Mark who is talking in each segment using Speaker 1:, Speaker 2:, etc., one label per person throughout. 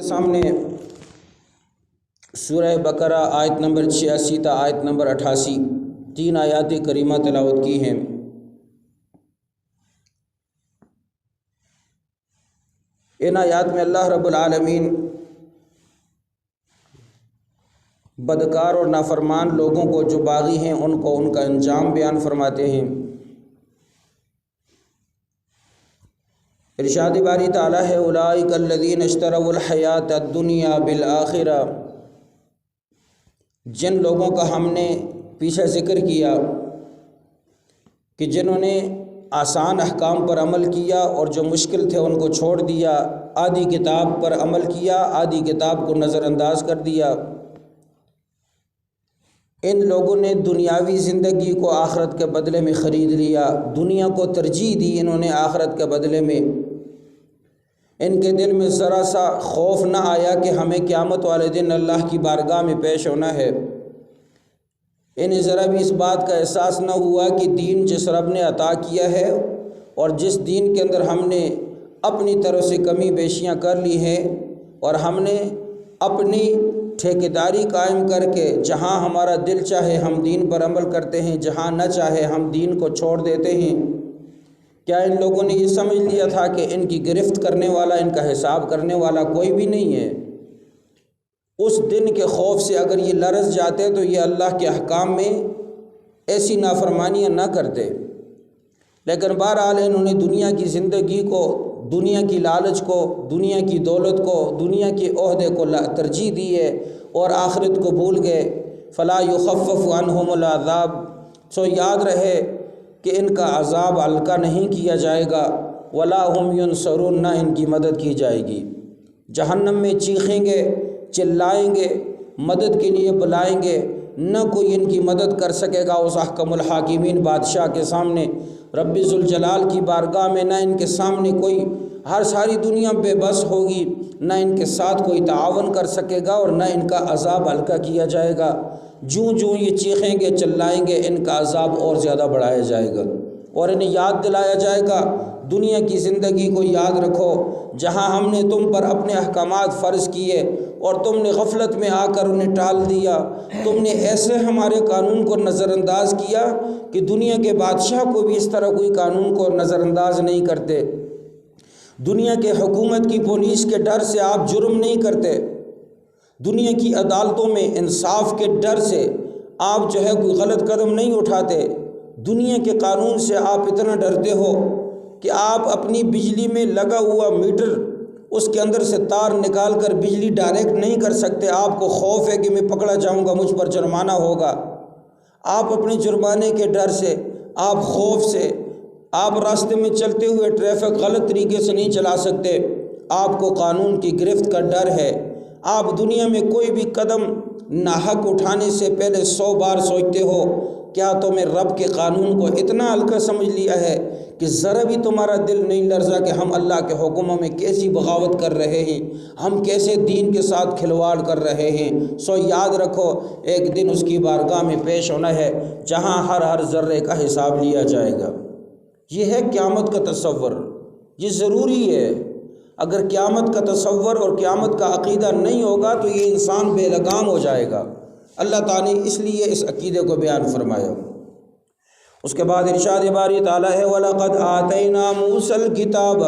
Speaker 1: सामने सूरह बकरा आयत नंबर 86 ता आयत नंबर 88 तीन आयात करीमा तिलावत की हैं। इन आयात में अल्लाह रब्बुल आलमीन बदकार और नाफरमान लोगों को जो बागी हैं उनको उनका अंजाम बयान फरमाते हैं। इरशाद बारी ताला है उलाइक अल्लज़ीना इश्तरौल हयात अद्दुनिया बिल आखिरा, जिन लोगों का हमने पीछे ज़िक्र किया कि जिन्होंने आसान अहकाम पर अमल किया और जो मुश्किल थे उनको छोड़ दिया, आधी किताब पर अमल किया, आधी किताब को नज़रअंदाज कर दिया। इन लोगों ने दुनियावी ज़िंदगी को आखरत के बदले में ख़रीद लिया, दुनिया को तरजीह दी इन्होंने आखरत के बदले में। इनके दिल में ज़रा सा खौफ ना आया कि हमें क़यामत वाले दिन अल्लाह की बारगाह में पेश होना है। इन्हें ज़रा भी इस बात का एहसास ना हुआ कि दीन जिस रब ने अता किया है और जिस दीन के अंदर हमने अपनी तरफ से कमी बेशियाँ कर ली हैं और हमने अपनी ठेकेदारी कायम करके जहाँ हमारा दिल चाहे हम दीन पर अमल करते हैं, जहाँ न चाहे हम दीन को छोड़ देते हैं। क्या इन लोगों ने ये समझ लिया था कि इनकी गिरफ्त करने वाला, इनका हिसाब करने वाला कोई भी नहीं है? उस दिन के खौफ से अगर ये लरज़ जाते तो ये अल्लाह के अहकाम में ऐसी नाफरमानियाँ ना करते। लेकिन बहरहाल इन्होंने दुनिया की ज़िंदगी को, दुनिया की लालच को, दुनिया की दौलत को, दुनिया के ओहदे को तरजीह दी है और आखिरत को भूल गए। फ़ला युख़फ़फ़ु अन्हुमुल अज़ाब, सो याद रहे कि इनका अज़ाब हल्का नहीं किया जाएगा। वला हुम युनसरून, ना इनकी मदद की जाएगी। जहन्नम में चीखेंगे, चिल्लाएंगे, मदद के लिए बुलाएंगे, न कोई इनकी मदद कर सकेगा उस अहकमुल हाकिमीन बादशाह के सामने, रब्बी ज़ुल जलाल की बारगाह में। न इनके सामने कोई, हर सारी दुनिया बेबस होगी, न इनके साथ कोई ताआवन कर सकेगा और न इनका अज़ाब हल्का किया जाएगा। जूँ जूँ ये चीखेंगे चिल्लाएंगे, इनका अज़ाब और ज़्यादा बढ़ाया जाएगा और इन्हें याद दिलाया जाएगा दुनिया की ज़िंदगी को याद रखो, जहाँ हमने तुम पर अपने अहकामात फ़र्ज़ किए और तुमने गफलत में आकर उन्हें टाल दिया। तुमने ऐसे हमारे कानून को नज़रअंदाज किया कि दुनिया के बादशाह को भी इस तरह कोई कानून को नज़रअंदाज नहीं करते। दुनिया के हुकूमत की पुलिस के डर से आप जुर्म नहीं करते। दुनिया की अदालतों में इंसाफ के डर से आप जो है कोई गलत कदम नहीं उठाते। दुनिया के कानून से आप इतना डरते हो कि आप अपनी बिजली में लगा हुआ मीटर, उसके अंदर से तार निकाल कर बिजली डायरेक्ट नहीं कर सकते। आपको खौफ है कि मैं पकड़ा जाऊंगा, मुझ पर जुर्माना होगा। आप अपने जुर्माने के डर से, आप खौफ से, आप रास्ते में चलते हुए ट्रैफिक गलत तरीके से नहीं चला सकते। आपको कानून की गिरफ्त का डर है। आप दुनिया में कोई भी कदम नाहक उठाने से पहले 100 बार सोचते हो। क्या तुमने रब के कानून को इतना हल्का समझ लिया है कि ज़रा भी तुम्हारा दिल नहीं लर्जा कि हम अल्लाह के हुक्मों में कैसी बगावत कर रहे हैं, हम कैसे दीन के साथ खिलवाड़ कर रहे हैं? सो याद रखो, एक दिन उसकी बारगाह में पेश होना है जहाँ हर ज़र्रे का हिसाब लिया जाएगा। ये है क़यामत का तसव्वुर, ये ज़रूरी है। अगर क़यामत का तसव्वुर और क़यामत का अक़ीदा नहीं होगा तो ये इंसान बेलगाम हो जाएगा। अल्लाह ताला ने इसलिए इस अक़ीदे को बयान फरमाया। उसके बाद इरशाद बारी ताला है वलक़द आतैना मूसल किताब,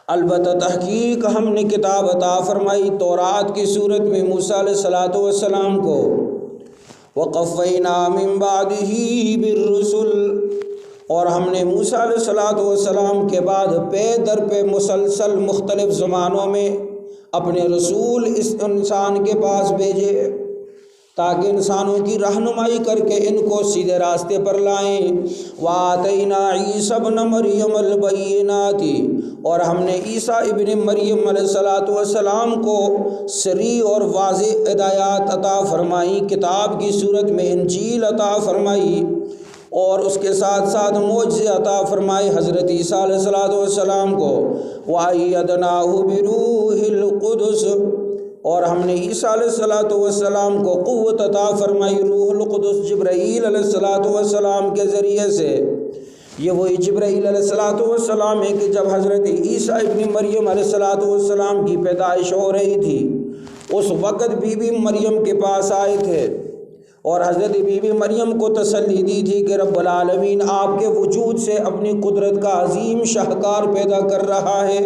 Speaker 1: अलबत्ता तहक़ीक़ हमने किताब अता फरमाई तौरात की सूरत में मूसा अलैहिस्सलातु वस्सलाम को। वक़फ़ैना मिन बादिही बिर्रुसुल, और हमने मूसा अलैहिस्सलातु वस्सलाम के बाद पे दर पे मुसलसल मुख्तलिफ़ ज़मानों में अपने रसूल इस इंसान के पास भेजे ताकि इंसानों की रहनुमाई करके इनको सीधे रास्ते पर लाएं। वातैना ईसा इब्न मरियम अल बय्यिनाति, और हमने ईसा इब्न मरियम अलैहिस्सलातु वस्सलाम को सरी और वाज़ेह हिदायत अता फरमाई, किताब की सूरत में इंजील अता फरमाई और उसके साथ साथ मोज़े अता फरमाए हज़रत ईसा अलैहिस्सलातु वस्सलाम को। वअय्यदनाहु बिरूहिल क़ुदस, और हमने ईसा अलैहिस्सलातु वस्सलाम को क़ुव्वत अता फरमाई रूहुल क़ुदस जिब्राईल अलैहिस्सलातु वस्सलाम के ज़रिए से। ये वही जिब्राईल अलैहिस्सलातु वस्सलाम है कि जब हज़रत ईसा इब्न मरियम अलैहिस्सलातु वस्सलाम की पैदाइश हो रही थी, उस वक़्त बीबी मरियम के पास आए थे और हज़रत बीबी मरियम को तसल्ली दी थी कि रब्बुल आलमीन आपके वजूद से अपनी कुदरत का अजीम शाहकार पैदा कर रहा है।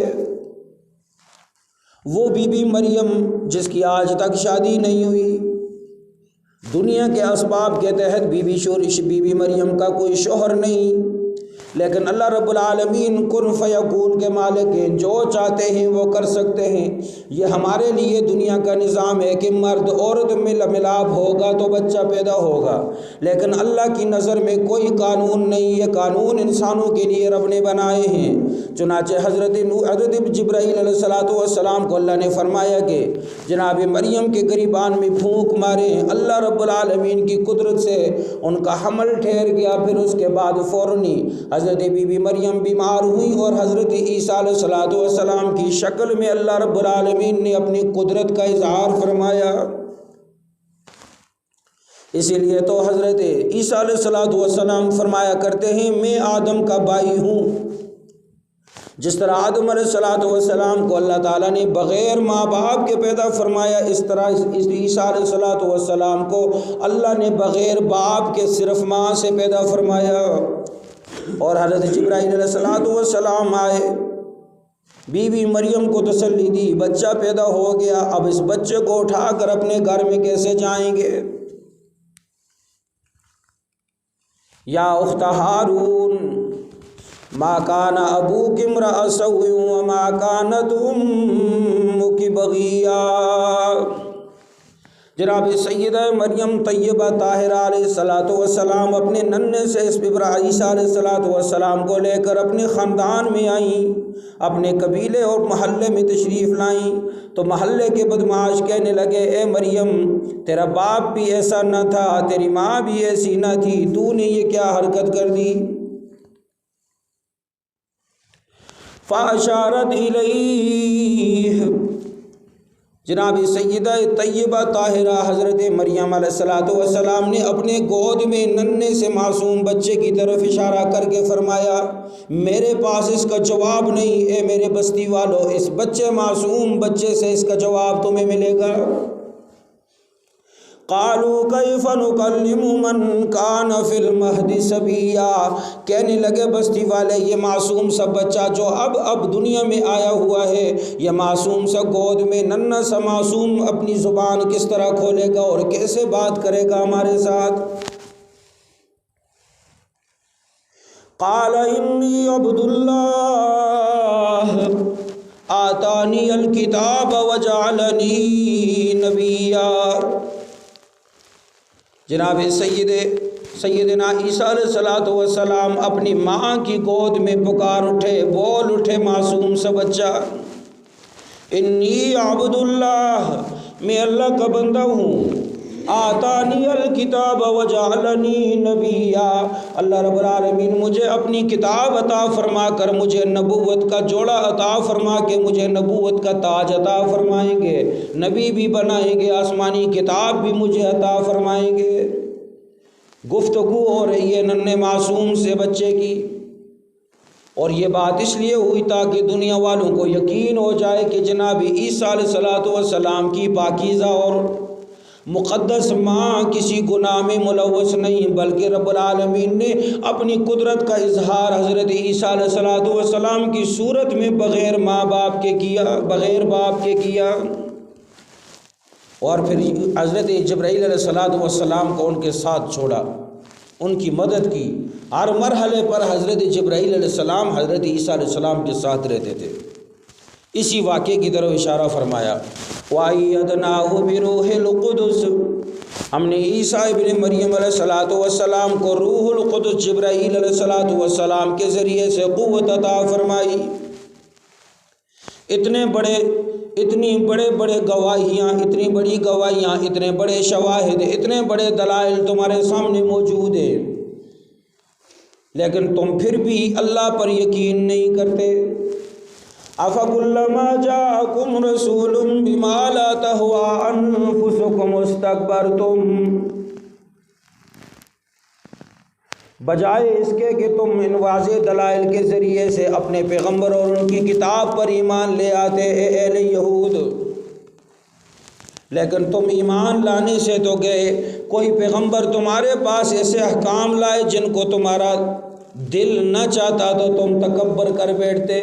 Speaker 1: वो बीबी मरियम जिसकी आज तक शादी नहीं हुई, दुनिया के असबाब के तहत बीबी मरियम का कोई शोहर नहीं, लेकिन अल्लाह रब्बुल आलमीन कुन फयकून के मालिक हैं, जो चाहते हैं वो कर सकते हैं। ये हमारे लिए दुनिया का निज़ाम है कि मर्द औरत में मिलाप होगा तो बच्चा पैदा होगा, लेकिन अल्लाह की नज़र में कोई कानून नहीं, ये कानून इंसानों के लिए रब ने बनाए हैं। चुनाचे हज़रत जिब्राईल अलैहिस्सलातु वस्सलाम को अल्लाह ने फरमाया कि जनाब मरियम के गिरिबान में फूंक मारे, अल्लाह रब्बुल आलमीन की कुदरत से उनका हमल ठहर गया। फिर उसके बाद फ़ौरनी हज़रत बीबी मरियम बीमार हुई और हज़रत ईसा अलैहिस्सलातु वस्सलाम की शक्ल में अल्लाह रब्बुल आलमीन ने अपनी कुदरत का इज़हार फरमाया। इसीलिए तो हज़रत ईसा अलैहिस्सलातु वस्सलाम फरमाया करते हैं, मैं आदम का भाई हूँ। जिस तरह आदम अलैहिस्सलातु वस्सलाम को अल्लाह ताला ने बग़ैर माँ बाप के पैदा फरमाया, इस तरह इस ईसा अलैहिस्सलातु वस्सलाम को अल्लाह ने बग़ैर बाप के सिर्फ माँ से पैदा फरमाया। और हज़रत जिब्राईल अलैहिस्सलातु वस्सलाम आए, बीबी मरियम को तसल्ली दी, बच्चा पैदा हो गया, अब इस बच्चे को उठाकर अपने घर में कैसे जाएंगे। या उख्ता हारून मा काना अबूकी इम्रअ सव्विन व मा कानत उम्मुकी बगिया। जनाब सैयदा मरियम तैयबा ताहिरा अलैहिस्सलातु वस्सलाम अपने नन्हे से ईसा अलैहिस्सलातु वस्सलाम को लेकर अपने ख़ानदान में आईं, अपने कबीले और महल्ले में तशरीफ़ लाईं। तो महल्ले के बदमाश कहने लगे, ए मरियम, तेरा बाप भी ऐसा न था, तेरी माँ भी ऐसी न थी, तूने ये क्या हरकत कर दी। फ़अशारत इलैह, जनाब सैयदा तैयबा ताहिरा हज़रत मरियम अलैहिस्सलातु वस्सलाम ने अपने गोद में नन्हे से मासूम बच्चे की तरफ इशारा करके फरमाया, मेरे पास इसका जवाब नहीं। ए मेरे बस्ती वालों, इस बच्चे मासूम बच्चे से इसका जवाब तुम्हें मिलेगा। क़ालू कैफ़ नुकल्लिमु मन कान फ़िल महदी सबिया, कहने लगे बस्ती वाले, ये मासूम सा बच्चा जो अब दुनिया में आया हुआ है, ये मासूम सा गोद में नन्हा सा मासूम अपनी ज़ुबान किस तरह खोलेगा और कैसे बात करेगा हमारे साथ। क़ाल इन्नी अब्दुल्लाह आतानी अल किताब व जअलनी नबिय्या। जनाब सैयदना ईसा अलैहिस्सलातु वस्सलाम अपनी माँ की गोद में पुकार उठे, बोल उठे मासूम सा बच्चा, इन्नी अब्दुल्लाह, मैं अल्लाह का बंदा हूँ, आतानी अल किताब व जअलनी नबिय्या, अल्लाह रब्बुल आलमीन मुझे अपनी किताब अता फरमा कर मुझे नबूवत का जोड़ा अता फरमा के मुझे नबूवत का ताज अता फरमाएंगे, नबी भी बनाएंगे, आसमानी किताब भी मुझे अता फरमाएंगे। गुफ्तगू हो रही है नन्हे मासूम से बच्चे की, और ये बात इसलिए हुई ताकि दुनिया वालों को यकीन हो जाए कि जनाब ईसा अलैहिस्सलातु वस्सलाम की पाकीज़ा और मुक़द्दस माँ किसी गुनाह में मुलव्वस नहीं, बल्कि रब्बुल आलमीन ने अपनी कुदरत का इजहार हज़रत ईसा अलैहिस्सलातु वस्सलाम की सूरत में बग़ैर माँ बाप के किया, बग़ैर बाप के किया। और फिर हज़रत जिब्राईल अलैहिस्सलातु वस्सलाम को उनके साथ छोड़ा, उनकी मदद की। हर मरहले पर हज़रत जिब्राईल अलैहिस्सलाम हज़रत ईसा अलैहिस्सलाम के साथ रहते थे। इसी वाक़े की तरफ इशारा फरमाया, वायदनाहु बिरूहिल कुदस, हमने ईसा इब्न मरियम अलैहिस्सलातु वस्सलाम को रूहुल कुदस जिब्राईल अलैहिस्सलातु वस्सलाम के ज़रिए से क़ुव्वत अता फरमाई। इतनी बड़े गवाहियाँ, इतनी बड़ी गवाहियाँ, इतने बड़े शवाहिद, इतने बड़े दलाइल तुम्हारे सामने मौजूद है, लेकिन तुम फिर भी अल्लाह पर यकीन नहीं करते। अफ़कुल्लमा जाअकुम रसूलुम बिमा ला तहवा अनफुसुकुम इस्तकबरतुम, बजाय इसके कि तुम इन वाज़ेह दलाइल के ज़रिए से अपने पैगम्बर और उनकी किताब पर ईमान ले आते अहले यहूद, लेकिन तुम ईमान लाने से तो गए, कोई पैगम्बर तुम्हारे पास ऐसे अहकाम लाए जिनको तुम्हारा दिल न चाहता तो तुम तकब्बर कर बैठते।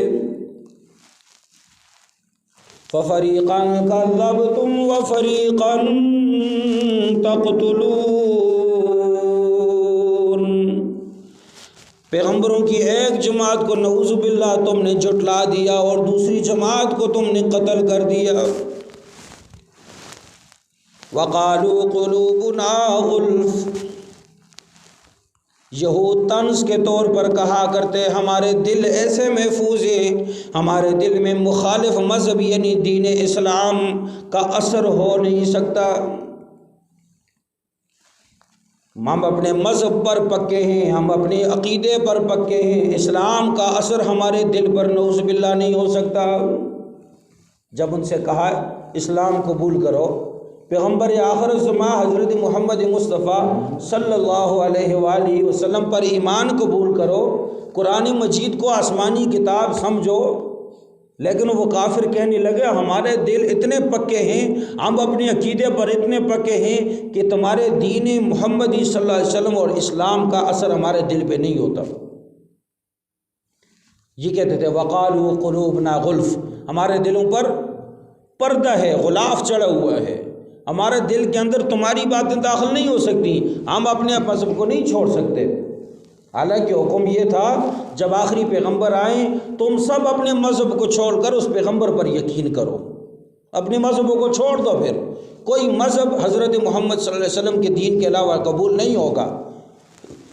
Speaker 1: फ़रीक़न कज़्ज़बतुम व फ़रीक़न तक़्तुलून। पैगम्बरों की एक जमात को नऊज़ु बिल्लाह तुमने जुटला दिया और दूसरी जमात को तुमने कत्ल कर दिया। वक़ालू क़ुलूबुना गुल्फ़, यहूद तंज़ के तौर पर कहा करते हमारे दिल ऐसे महफूज हैं, हमारे दिल में मुखालिफ मज़हब यानी दीन इस्लाम का असर हो नहीं सकता, हम अपने मज़हब पर पक्के हैं, हम अपने अक़ीदे पर पक्के हैं, इस्लाम का असर हमारे दिल पर नऊज़ बिल्लाह नहीं हो सकता। जब उनसे कहा इस्लाम कबूल करो, पैगम्बर आखिर ज़मां हज़रत मोहम्मद मुस्तफ़ा सल्लल्लाहु अलैहि वसल्लम पर ईमान कबूल करो, कुरान मजीद को आसमानी किताब समझो, लेकिन वो काफिर कहने लगे हमारे दिल इतने पक्के हैं, हम अपने अकीदे पर इतने पक्के हैं कि तुम्हारे दीन मोहम्मदी सल्लल्लाहु अलैहि वसल्लम और इस्लाम का असर हमारे दिल पे नहीं होता। ये कहते थे वक़ालू क़ुलूबना गुल्फ़, हमारे दिलों पर पर्दा है, गुलाफ चढ़ा हुआ है, हमारे दिल के अंदर तुम्हारी बातें दाखिल नहीं हो सकती, हम अपने मज़हब को नहीं छोड़ सकते। हालांकि हुक्म ये था जब आखिरी पैगंबर आए तुम सब अपने मज़हब को छोड़कर उस पैगंबर पर यकीन करो, अपने मज़हबों को छोड़ दो, फिर कोई मज़हब हज़रत मोहम्मद सल्लल्लाहु अलैहि वसल्लम के दीन के अलावा कबूल नहीं होगा,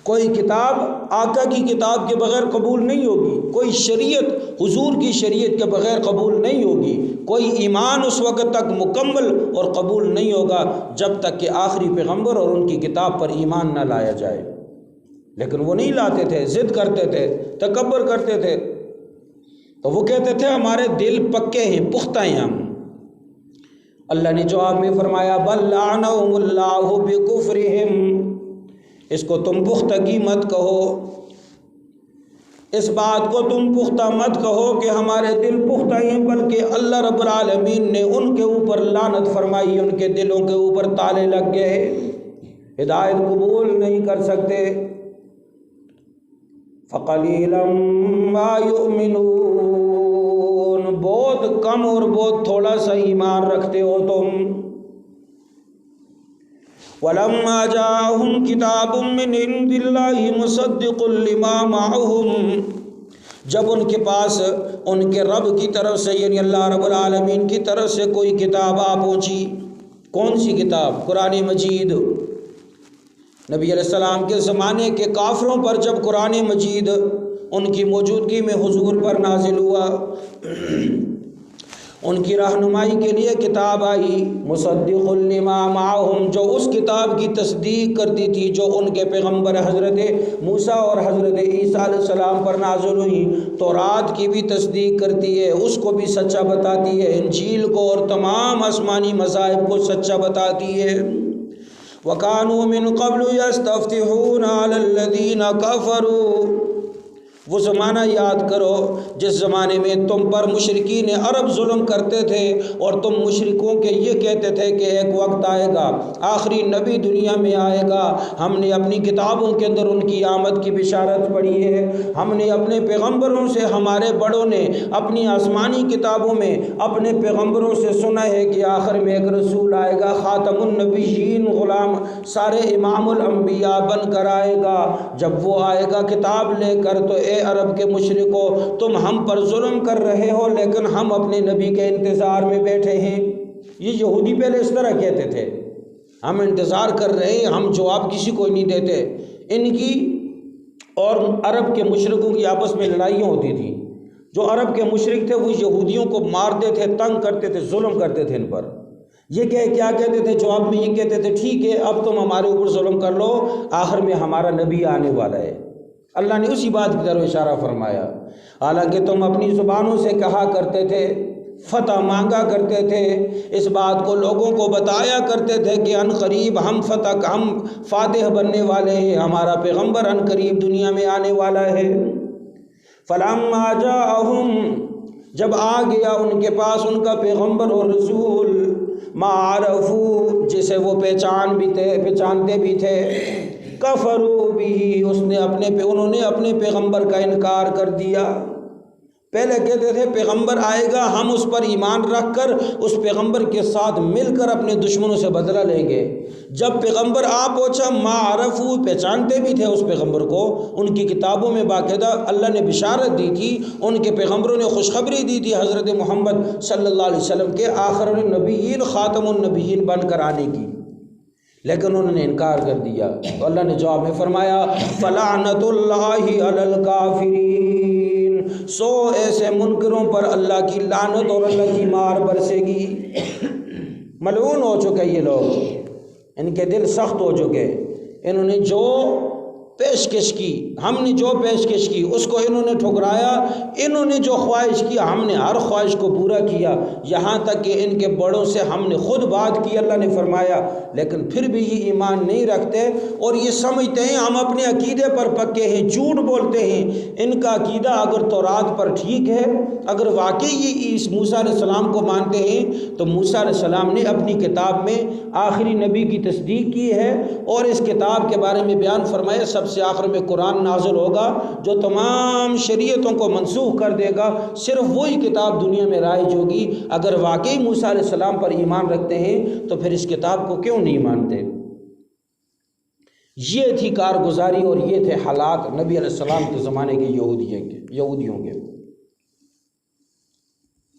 Speaker 1: कोई किताब आका की किताब के बग़ैर कबूल नहीं होगी, कोई शरीयत हुजूर की शरीयत के बग़ैर कबूल नहीं होगी, कोई ईमान उस वक़्त तक मुकम्मल और कबूल नहीं होगा जब तक कि आखिरी पैगंबर और उनकी किताब पर ईमान न लाया जाए। लेकिन वो नहीं लाते थे, ज़िद करते थे, तकब्बर करते थे, तो वो कहते थे हमारे दिल पक्के हैं, पुख्ता हैं हम। अल्लाह ने जवाब में फरमाया बल लअनहुमुल्लाहु बिकुफ्रिहिम, इसको तुम पुख्तगी मत कहो, इस बात को तुम पुख्ता मत कहो कि हमारे दिल पुख्ता हैं, बल्कि अल्लाह रब्बुल आलमीन ने उनके ऊपर लानत फरमाई, उनके दिलों के ऊपर ताले लग गए, हिदायत कबूल नहीं कर सकते। फ़क़लीलन मा युमिनून, बहुत कम और बहुत थोड़ा सा ईमान रखते हो तुम। वलम्मा जाअहुम किताबुम मिन इंदिल्लाहि मुसद्दिक़ुल लिमा मअहुम, जब उनके पास उनके रब की तरफ से यानी अल्लाह रब्बुल आलमीन की तरफ से कोई किताब आ पहुँची, कौन सी किताब? कुरान मजीद। नबी अलैहिस्सलाम के ज़माने के काफ़िरों पर जब कुरान मजीद उनकी मौजूदगी में हुजूर पर नाजिल हुआ, उनकी रहनुमाई के लिए किताब आई मुसद्दिक़ुल लिमा माअहुम, जो उस किताब की तस्दीक करती थी जो उनके पैगम्बर हज़रत मूसा और हज़रत ईसा अलैहिस्सलाम पर नाज़िल हुई। तौरात की भी तस्दीक करती है, उसको भी सच्चा बताती है, इंजील को और तमाम आसमानी मज़ाहिब को सच्चा बताती है। वकानू मिन क़ब्लु यस्तफ्तिहून अलल्लज़ीना कफ़रू, वो ज़माना याद करो जिस ज़माने में तुम पर मुशरिकीन अरब जुल्म करते थे और तुम मुशरिकों के ये कहते थे कि एक वक्त आएगा, आखिरी नबी दुनिया में आएगा, हमने अपनी किताबों के अंदर उनकी आमद की बिशारत पढ़ी है, हमने अपने पैगम्बरों से, हमारे बड़ों ने अपनी आसमानी किताबों में अपने पैगम्बरों से सुना है कि आखिर में एक रसूल आएगा, ख़ातमुन नबिय्यीन, ग़ुलाम सारे इमामुल अंबिया बन कर आएगा। जब वो आएगा किताब लेकर तो ए अरब के मुशरिकों, तुम हम पर जुल्म कर रहे हो लेकिन हम अपने नबी के इंतज़ार में बैठे हैं। ये यहूदी पहले इस तरह कहते थे, हम इंतज़ार कर रहे हैं, हम जवाब किसी को नहीं देते। इनकी और अरब के मुशरिकों की आपस में लड़ाइयाँ होती थी। जो अरब के मुशरिक थे वो यहूदियों को मारते थे, तंग करते थे, जुल्म करते थे इन पर। ये क्या कहते थे जवाब में? ये कहते थे ठीक है अब तुम हमारे ऊपर जुल्म कर लो, आखिर में हमारा नबी आने वाला है। अल्लाह ने उसी बात की तरफ इशारा फरमाया। हालांकि तुम अपनी ज़ुबानों से कहा करते थे फ़तह मांगा करते थे, इस बात को लोगों को बताया करते थे कि अनकरीब हम फातिह बनने वाले हैं, हमारा पैगम्बर अनकरीब दुनिया में आने वाला है। फलम्मा जाअहुम, जब आ गया उनके पास उनका पैगम्बर और रसूल, मारफू, जिसे वो पहचानते भी थे, कफरू बिही, उन्होंने अपने पैगम्बर का इनकार कर दिया। पहले कहते थे पैगम्बर आएगा, हम उस पर ईमान रख कर उस पैगम्बर के साथ मिलकर अपने दुश्मनों से बदला लेंगे। जब पैगम्बर आ पहुँचा, मारफू, पहचानते भी थे उस पैगम्बर को, उनकी किताबों में बाकायदा अल्लाह ने बिशारत दी थी, उनके पैगम्बरों ने खुशखबरी दी थी हज़रत मोहम्मद सल्लल्लाहु अलैहि वसल्लम के आखिरुन नबीयीन ख़ातमुन नबीयीन बनकर आने की, लेकिन उन्होंने इनकार कर दिया। तो अल्लाह ने जवाब में फरमाया, फ़लानतुल्लाहि अलल काफ़िरीन, सो ऐसे मुनकरों पर अल्लाह की लानत और अल्लाह की मार बरसेगी। मलऊन हो चुके ये लोग, इनके दिल सख्त हो चुके, इन्होंने जो पेशकश की, हमने जो पेशकश की उसको इन्होंने ठुकराया, इन्होंने जो ख्वाहिश की हमने हर ख्वाहिश को पूरा किया, यहाँ तक कि इनके बड़ों से हमने खुद बात की, अल्लाह ने फरमाया, लेकिन फिर भी ये ईमान नहीं रखते और ये समझते हैं हम अपने अकीदे पर पक्के हैं, झूठ बोलते हैं। इनका अकीदा अगर तौरात पर ठीक है, अगर वाकई ये इस मूसा अलैहिस्सलाम को मानते हैं, तो मूसा अलैहिस्सलाम ने अपनी किताब में आखिरी नबी की तस्दीक की है और इस किताब के बारे में बयान फरमाया सबसे आखिर में कुरान नाज़िल होगा जो तमाम शरीयतों को मनसूख कर देगा, सिर्फ वही किताब दुनिया में राइज होगी। अगर वाकई मूसा अलैहिस्सलाम पर ईमान रखते हैं तो फिर इस किताब को क्यों नहीं मानते। ये थी कारगुजारी और ये थे हालात नबी अलैहिस्सलाम के ज़माने के यहूदियों के।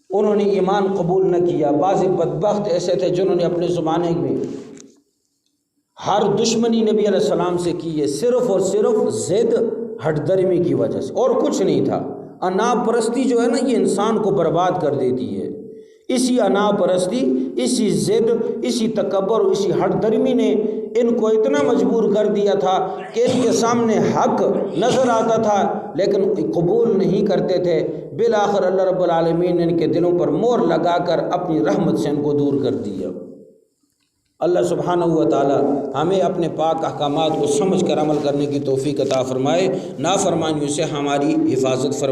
Speaker 1: उन्होंने ईमान कबूल न किया। बाज़ बदबख्त ऐसे थे जिन्होंने अपने ज़माने में हर दुश्मनी नबी अलैहिस्सलाम से की है, सिर्फ़ और सिर्फ ज़िद हटदर्मी की वजह से, और कुछ नहीं था। अनाप परस्ती जो है ना, ये इंसान को बर्बाद कर देती है। इसी अनाप परस्ती, इसी ज़िद, इसी तकब्बुर, इसी हटदर्मी ने इनको इतना मजबूर कर दिया था कि इनके सामने हक नज़र आता था लेकिन कबूल नहीं करते थे। बिल आखिर अल्लाह रब्बुल आलमीन ने इनके दिलों पर मोहर लगाकर अपनी रहमत से इनको दूर कर दिया। अल्लाह सुब्हानहू व तआला हमें अपने पाक अहकामात को समझ कर अमल करने की तौफीक अता फरमाए, नाफरमानियों से हमारी हिफाजत फरमाए।